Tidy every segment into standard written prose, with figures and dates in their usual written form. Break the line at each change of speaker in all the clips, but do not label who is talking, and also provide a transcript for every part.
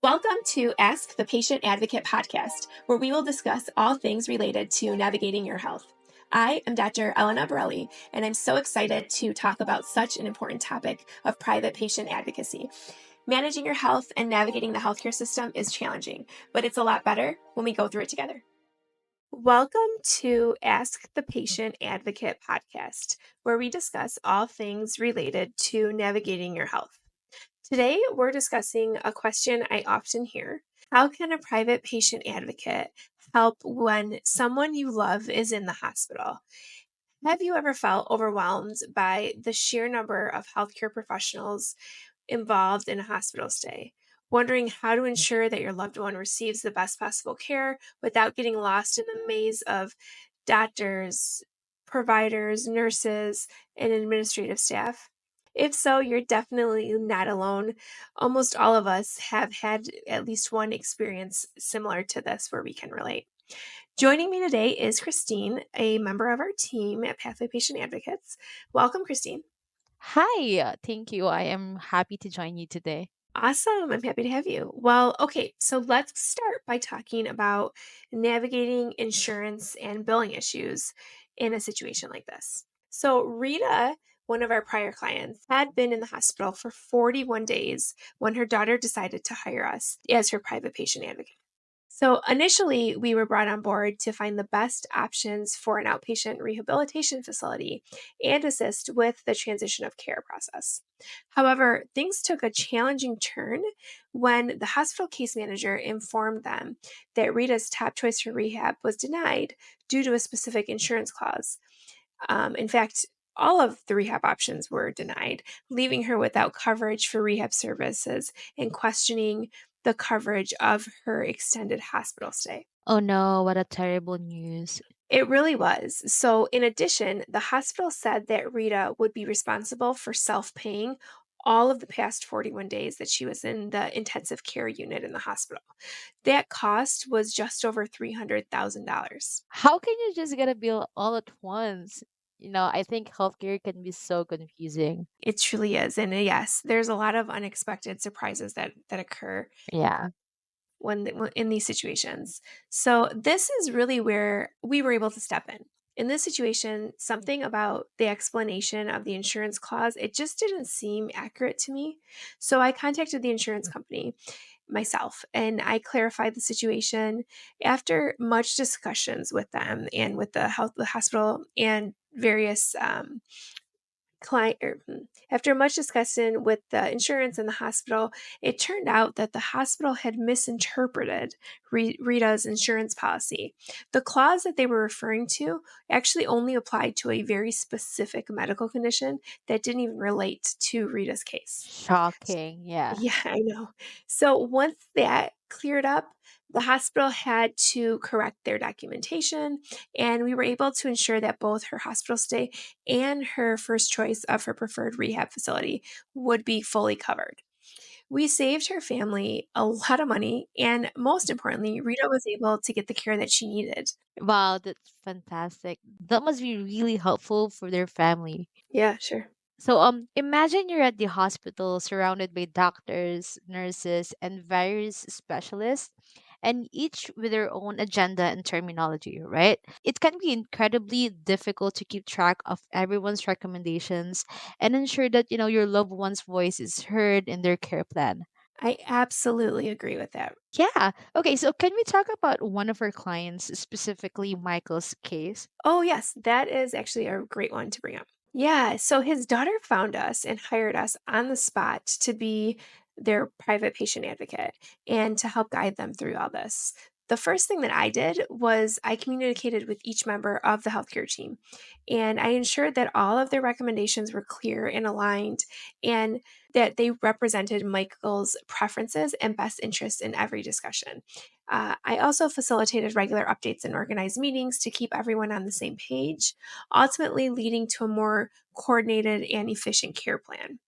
Welcome to Ask the Patient Advocate podcast, where we will discuss all things related to navigating your health. I am Dr. Elena Borrelli, and I'm so excited to talk about such an important topic of private patient advocacy. Managing your health and navigating the healthcare system is challenging, but it's a lot better when we go through it together. Welcome to Ask the Patient Advocate podcast, where we discuss all things related to navigating your health. Today, we're discussing a question I often hear. How can a private patient advocate help when someone you love is in the hospital? Have you ever felt overwhelmed by the sheer number of healthcare professionals involved in a hospital stay, wondering how to ensure that your loved one receives the best possible care without getting lost in the maze of doctors, providers, nurses, and administrative staff? If so, you're definitely not alone. Almost all of us have had at least one experience similar to this where we can relate. Joining me today is Christine, a member of our team at Pathway Patient Advocates. Welcome, Christine.
Hi, thank you. I am happy to join you today.
Awesome. I'm happy to have you. Well, okay, so let's start by talking about navigating insurance and billing issues in a situation like this. So, Rita, one of our prior clients, had been in the hospital for 41 days when her daughter decided to hire us as her private patient advocate. So initially, we were brought on board to find the best options for an outpatient rehabilitation facility and assist with the transition of care process. However, things took a challenging turn when the hospital case manager informed them that Rita's top choice for rehab was denied due to a specific insurance clause. In fact, all of the rehab options were denied, leaving her without coverage for rehab services and questioning the coverage of her extended hospital stay.
Oh no, what a terrible news.
It really was. So, in addition, the hospital said that Rita would be responsible for self paying all of the past 41 days that she was in the intensive care unit in the hospital. That cost was just over $300,000.
How can you just get a bill all at once? I think healthcare can be so confusing.
It truly is. And yes, there's a lot of unexpected surprises that occur
Yeah.
when in these situations. So this is really where we were able to step in. In this situation, something about the explanation of the insurance clause, it just didn't seem accurate to me. So I contacted the insurance company myself and I clarified the situation after much discussions with them and with the hospital and various after much discussion with the insurance and the hospital, it turned out that the hospital had misinterpreted Rita's insurance policy. The clause that they were referring to actually only applied to a very specific medical condition that didn't even relate to Rita's case.
Shocking. Yeah.
Yeah, I know. So once that cleared up, the hospital had to correct their documentation, and we were able to ensure that both her hospital stay and her first choice of her preferred rehab facility would be fully covered. We saved her family a lot of money, and most importantly, Rita was able to get the care that she needed.
Wow, that's fantastic. That must be really helpful for their family.
Yeah, sure.
So imagine you're at the hospital surrounded by doctors, nurses, and various specialists, and each with their own agenda and terminology, right? It can be incredibly difficult to keep track of everyone's recommendations and ensure that your loved one's voice is heard in their care plan.
I absolutely agree with that.
Yeah. Okay, so can we talk about one of our clients, specifically Michael's case?
Oh, yes, that is actually a great one to bring up. Yeah, so his daughter found us and hired us on the spot to be their private patient advocate and to help guide them through all this. The first thing that I did was I communicated with each member of the healthcare team and I ensured that all of their recommendations were clear and aligned and that they represented Michael's preferences and best interests in every discussion. I also facilitated regular updates and organized meetings to keep everyone on the same page, ultimately leading to a more coordinated and efficient care plan.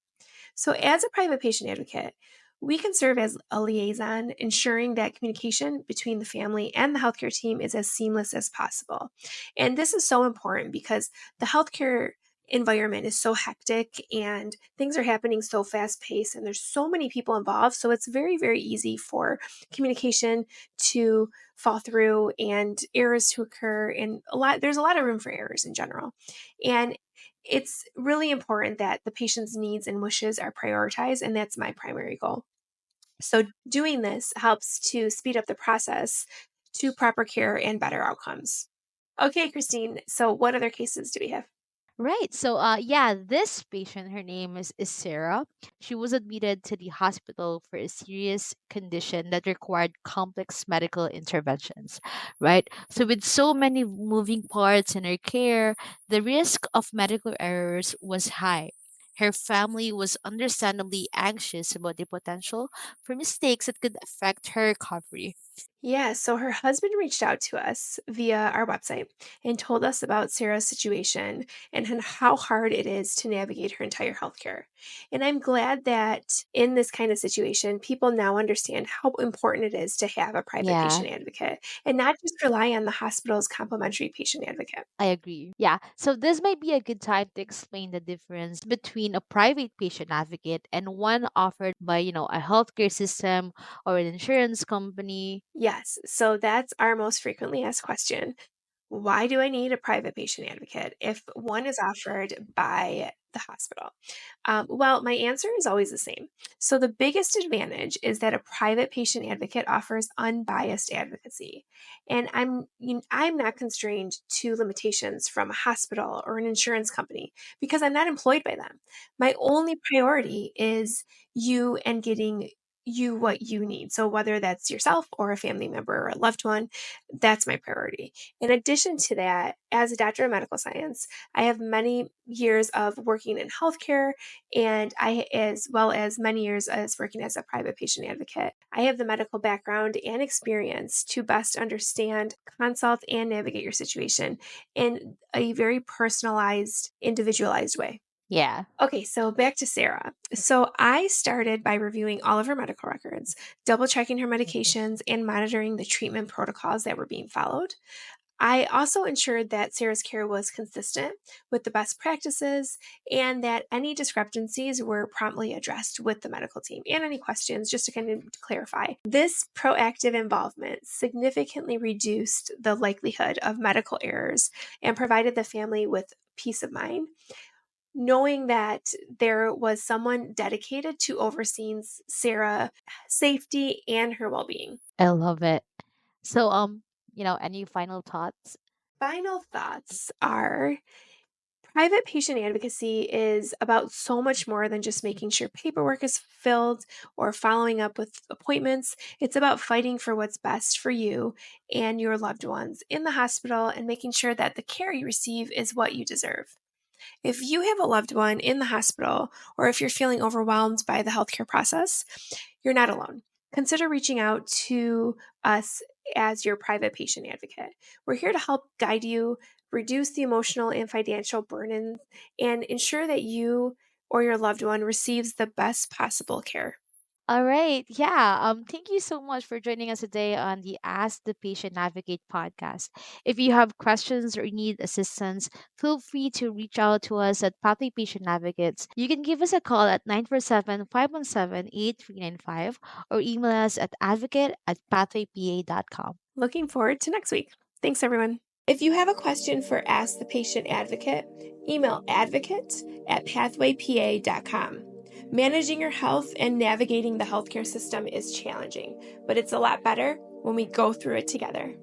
So, as a private patient advocate, we can serve as a liaison, ensuring that communication between the family and the healthcare team is as seamless as possible. And this is so important because the healthcare environment is so hectic and things are happening so fast paced and there's so many people involved. So it's very, very easy for communication to fall through and errors to occur. And there's a lot of room for errors in general. And it's really important that the patient's needs and wishes are prioritized. And that's my primary goal. So doing this helps to speed up the process to proper care and better outcomes. Okay, Christine. So what other cases do we have?
Right. So, yeah, this patient, her name is Sarah. She was admitted to the hospital for a serious condition that required complex medical interventions, right? So, with so many moving parts in her care, the risk of medical errors was high. Her family was understandably anxious about the potential for mistakes that could affect her recovery.
Yeah, so her husband reached out to us via our website and told us about Sarah's situation and how hard it is to navigate her entire healthcare. And I'm glad that in this kind of situation, people now understand how important it is to have a private
Yeah.
patient advocate and not just rely on the hospital's complimentary patient advocate.
I agree. Yeah. So this might be a good time to explain the difference between a private patient advocate and one offered by, a healthcare system or an insurance company.
Yes, so that's our most frequently asked question. Why do I need a private patient advocate if one is offered by the hospital? Well, my answer is always the same. So, the biggest advantage is that a private patient advocate offers unbiased advocacy. And I'm not constrained to limitations from a hospital or an insurance company because I'm not employed by them. My only priority is you and getting you what you need. So, whether that's yourself or a family member or a loved one, that's my priority. In addition to that, as a doctor of medical science, I have many years of working in healthcare and as well as many years as working as a private patient advocate. I have the medical background and experience to best understand, consult, and navigate your situation in a very personalized, individualized way.
Yeah.
Okay, so back to Sarah. So I started by reviewing all of her medical records, double checking her medications, and monitoring the treatment protocols that were being followed. I also ensured that Sarah's care was consistent with the best practices and that any discrepancies were promptly addressed with the medical team and any questions just to kind of clarify. This proactive involvement significantly reduced the likelihood of medical errors and provided the family with peace of mind, knowing that there was someone dedicated to overseeing Sarah's safety and her well-being.
I love it. So, any final thoughts?
Final thoughts are private patient advocacy is about so much more than just making sure paperwork is filled or following up with appointments. It's about fighting for what's best for you and your loved ones in the hospital and making sure that the care you receive is what you deserve. If you have a loved one in the hospital, or if you're feeling overwhelmed by the healthcare process, you're not alone. Consider reaching out to us as your private patient advocate. We're here to help guide you, reduce the emotional and financial burden, and ensure that you or your loved one receives the best possible care.
All right. Yeah. Thank you so much for joining us today on the Ask the Patient Navigate podcast. If you have questions or need assistance, feel free to reach out to us at Pathway Patient Navigates. You can give us a call at 947-517-8395 or email us at advocate@pathwaypa.com.
Looking forward to next week. Thanks, everyone. If you have a question for Ask the Patient Advocate, email advocate@pathwaypa.com. Managing your health and navigating the healthcare system is challenging, but it's a lot better when we go through it together.